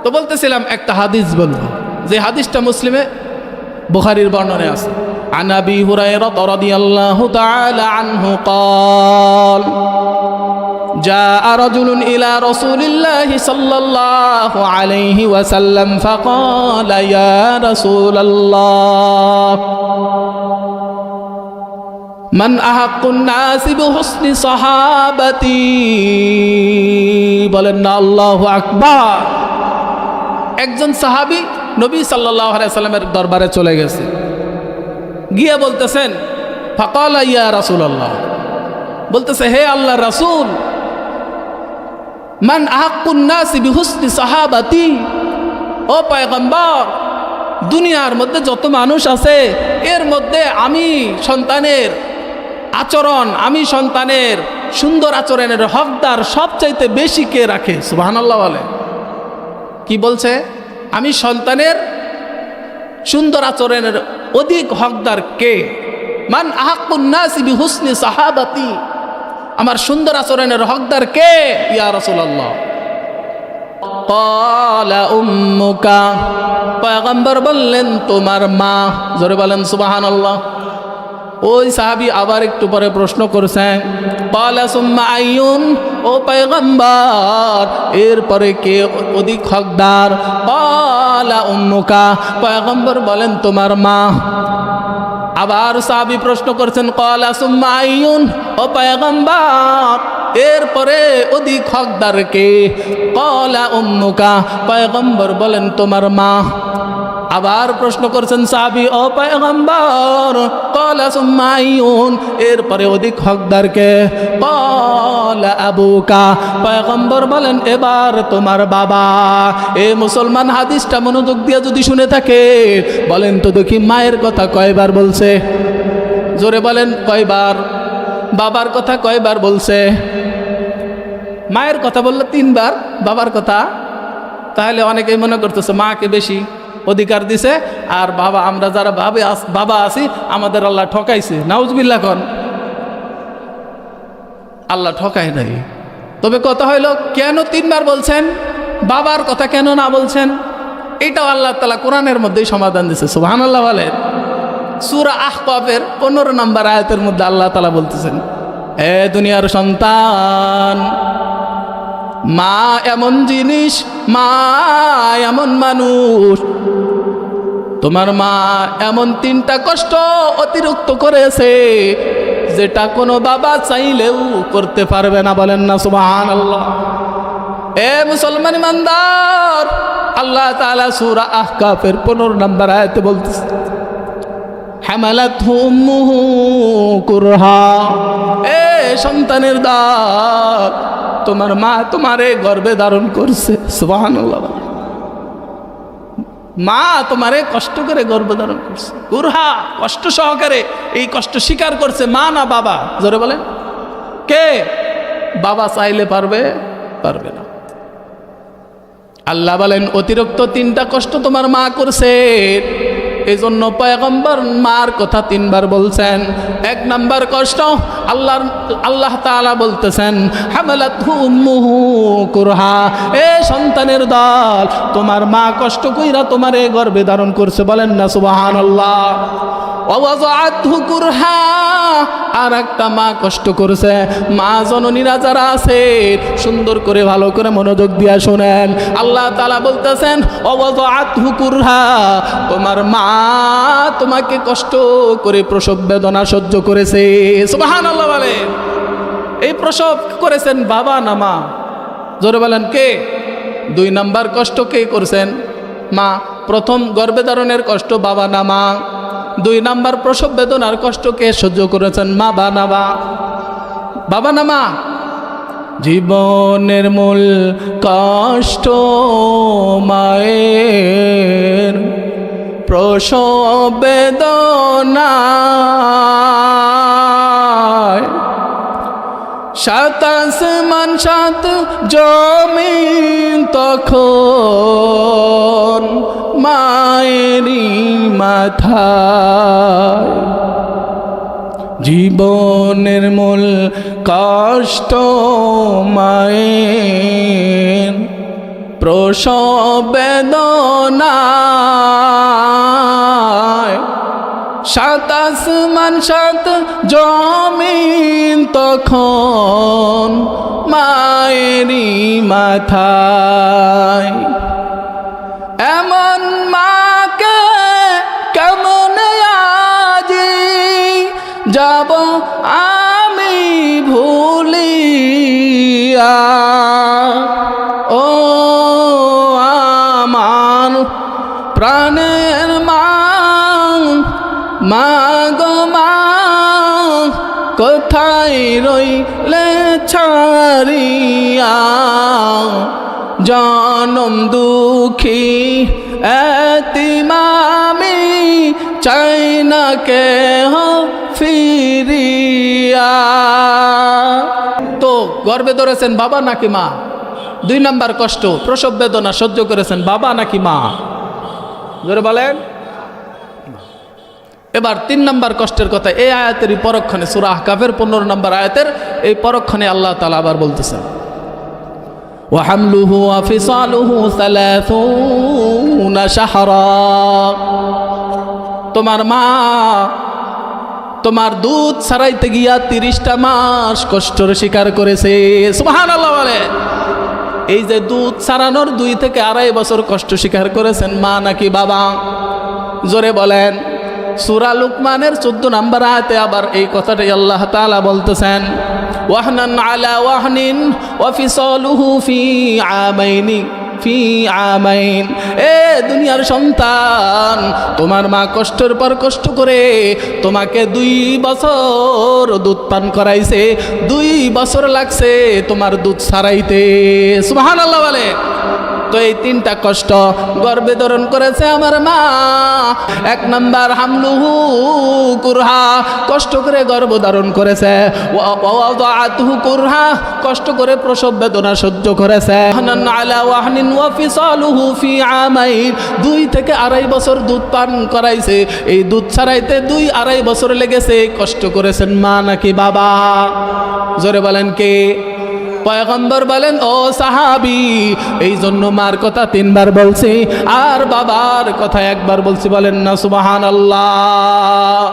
তো বলতেছিলাম একটা হাদিস বলবো, যে হাদিসটা মুসলিমে বুখারীর বর্ণনায় আছে। عن أبي هريرة رضي الله تعالى عنه قال جاء رجل إلى رسول الله صلى الله عليه وسلم فقال يا رسول الله من أحق الناس بحسن صحابتي বলেন না আল্লাহু আকবার। একজন সাহাবী নবী সাল্লাল্লাহু আলাইহি সাল্লামের দরবারে চলে গেছে, গিয়ে বলতেছেন ফাকালা ইয়া রাসূলুল্লাহ, বলতেছে হে আল্লাহর রাসূল, মান আহাক্কুন নাসি বিহুসনি সাহাবাতি, ও পয়গম্বর, দুনিয়ার মধ্যে যত মানুষ আছে এর মধ্যে আমি সন্তানের আচরণ, আমি সন্তানের সুন্দর আচরণের হকদার সবচাইতে বেশি কে রাখে? সুবহানাল্লাহ বলে। কি বলছে? আমি সন্তানের সুন্দর আচরণের অধিক হকদার কে? মান আহাক্কুন নাসি বিহুসনি সাহাবাতি, আমার সুন্দর আচরণের হকদার কে ইয়া রাসূলুল্লাহ? ক্বালা উম্মুকা, পয়গম্বর বললেন তোমার মা। জোরে বলেন সুবহানাল্লাহ। ওই সাহাবী আবার একটু পরে প্রশ্ন করছেন, ক্বালা সুম্মা আইয়ুন, ও পয়গম্বর এরপরে কে অধিক হকদার? ক্বালা উম্মুকা, পয়গম্বর বলেন তোমার মা। আবার সাহাবী প্রশ্ন করছেন, ক্বালা সুম্মা আইয়ুন, ও পয়গম্বর এরপরে অধিক হকদার কে? ক্বালা উম্মুকা, পয়গম্বর বলেন তোমার মা। আবার প্রশ্ন করছেন সাহাবী, ও পয়গম্বর ক্বালা সুম্মা আইয়ুন, এরপরে অধিক হকদার কে? ক্বালা আবুকা, পয়গম্বর বলেন এবার তোমার বাবা। এ মুসলমান, হাদিসটা মনোযোগ দিয়ে যদি শুনে থাকে, বলেন তো দেখি মায়ের কথা কয়বার বলছে? জোরে বলেন কয়বার? বাবার কথা কয়বার বলছে? মায়ের কথা বললে 3 বার, বাবার কথা। তাহলে অনেকেই মনে করতেছে মাকে বেশি অধিকার দিছে, আর বাবা, আমরা যারা বাবা আছি আমাদের আল্লাহ ঠকাইছে। নাউজুবিল্লাহ কোন? আল্লাহ ঠকায় নাই। তবে কথা হইল, কেন 3 বার বলছেন? বাবার কথা কেন না বলছেন? এটাও আল্লাহ তাআলা কোরআনের মধ্যেই সমাধান দিছে। সুবহানাল্লাহ বলেন। সূরা আহকাফের 15 নম্বর আয়াতের মধ্যে আল্লাহ তাআলা বলতেছেন, এ দুনিয়ার সন্তান, মা এমন জিনিস, মা এমন মানুষ, তোমার মা এমন 3টা কষ্ট অতিরিক্ত করেছে যেটা কোনো বাবা চাইলেও করতে পারবে না। বলেন না সুবহানাল্লাহ। এ মুসলমান ইমানদার, আল্লাহ তাআলা সূরা আহকাফের 15 নম্বর আয়াতে বলতেছে, হামালাতহু উম্মুহু কুরহা, এ সন্তানের দাঁত, তোমার মা তোমারে গর্ভে ধারণ করছে। সুবহানাল্লাহ। মা তোমারে কষ্ট করে গর্ভে ধারণ করছে, কুরহা, কষ্ট সহকারে। এই কষ্ট স্বীকার করছে মা না বাবা? জোরে বলেন কে? বাবা চাইলে পারবে? পারবে না। আল্লাহ বলেন অতিরিক্ত 3টা কষ্ট তোমার মা করছে, এই জন্য পয়গম্বর মার কথা 3 বার বলছেন। 1 নাম্বার কষ্ট আল্লাহ তাআলা বলতেছেন, হামালাতহু উম্মুহু কুরহা, এ সন্তানের দল, তোমার মা কষ্ট কইরা তোমারে গর্ভে ধারণ করছে। বলেন না সুবহানাল্লাহ। ওয়াযাআতহু কুরহা, আর একটা মা কষ্ট করছে। মা জননীরা যারা আছে সুন্দর করে ভালো করে মনোযোগ দিয়া শোনেন, আল্লাহ তাআলা বলতেছেন ওয়াযাআতহু কুরহা, তোমার মা তোমাকে কষ্ট করে প্রসব বেদনা সহ্য করেছে। সুবহানাল্লাহ বলেন। এই প্রসব করেছেন বাবা না মা? জোরে বলেন কে? 2 নাম্বার কষ্ট কে করছেন? মা। প্রথম গর্ভে ধারণের কষ্ট বাবা না মা? 2 নাম্বার প্রসব বেদনার কষ্ট কে সহ্য করেছেন? মা বা না মা? বাবা না মা? জীবনের মূল কষ্ট মায়ের, প্রসব বেদনা, 7 আসমান 7 জমিন তখন মায়েরই মাথায়। জীবনের মূল কষ্ট মায়ের, প্রসব বেদনায়, সাত আসমান সাত জমিন তখন মায়েরই মাথায়। এমন মাকে কেমন আজি যাব আমি ভুলিয়া, ও আমার প্রাণের মা, মা গো মা, কোথায় রইলে ছাড়িয়া, জনম দুঃখী এতিম আমি, চাই না কেহ ফিরিয়া। তো গর্ভে ধরেছেন বাবা নাকি মা? 2 নাম্বার কষ্ট, প্রসব বেদনা সহ্য করেছেন বাবা নাকি মা? জোরে বলেন। এবার 3 নাম্বার কষ্টের কথা এই আয়াতেরই পরক্ষণে, সূরা আহকাফের 15 নম্বর আয়াতের এই পরক্ষণে আল্লাহ তাআলা আবার বলতেছেন, ওয়া হামলুহু ওয়া ফিসালুহু 30 শাহরা। তোমার মা তোমার দুধ ছাড়াইতে গিয়া 30টা মাস কষ্টের স্বীকার করেছে। সুবহানাল্লাহ বলে। এই যে দুধ ছাড়ানোর 2 থেকে 2.5 বছর কষ্ট স্বীকার করেছেন মা নাকি বাবা? জোরে বলেন। সূরা লুকমানের 14 নম্বর আয়াতে আবার এই কথাটাই আল্লাহ তাআলা বলতেছেন, ওয়াহনান আলা ওয়াহনিন ওয়া ফিসালুহু ফি আমাইন। এ দুনিয়ার সন্তান, তোমার মা কষ্টের পর কষ্ট করে তোমাকে 2 বছর দুধ পান করাইছে, 2 বছর লাগছে তোমার দুধ ছাড়াইতে। সুবহানাল্লাহ বলে। তো এই 3টা কষ্ট গর্ভে ধারণ করেছে আমার মা। 1 নাম্বার হামলুহু কুরহা, কষ্ট করে গর্ভ ধারণ করেছে। ওয়াদাআতুহু কুরহা, কষ্ট করে প্রসব বেদনা সহ্য করেছে। হানান আলা ওয়াহনিন ওয়া ফিসালুহু ফি আমাইন, 2 থেকে 2.5 বছর দুধ পান করাইছে। এই দুধ ছাড়াইতে 2-2.5 বছর লেগেছে। কষ্ট করেছেন মা নাকি বাবা? জোরে বলেন কে? পয়গম্বর বলেন, ও সাহাবী, এই জন্য মার কথা 3 বার বলছি আর বাবার কথা 1 বার বলছি। বলেন না সুবহানাল্লাহ।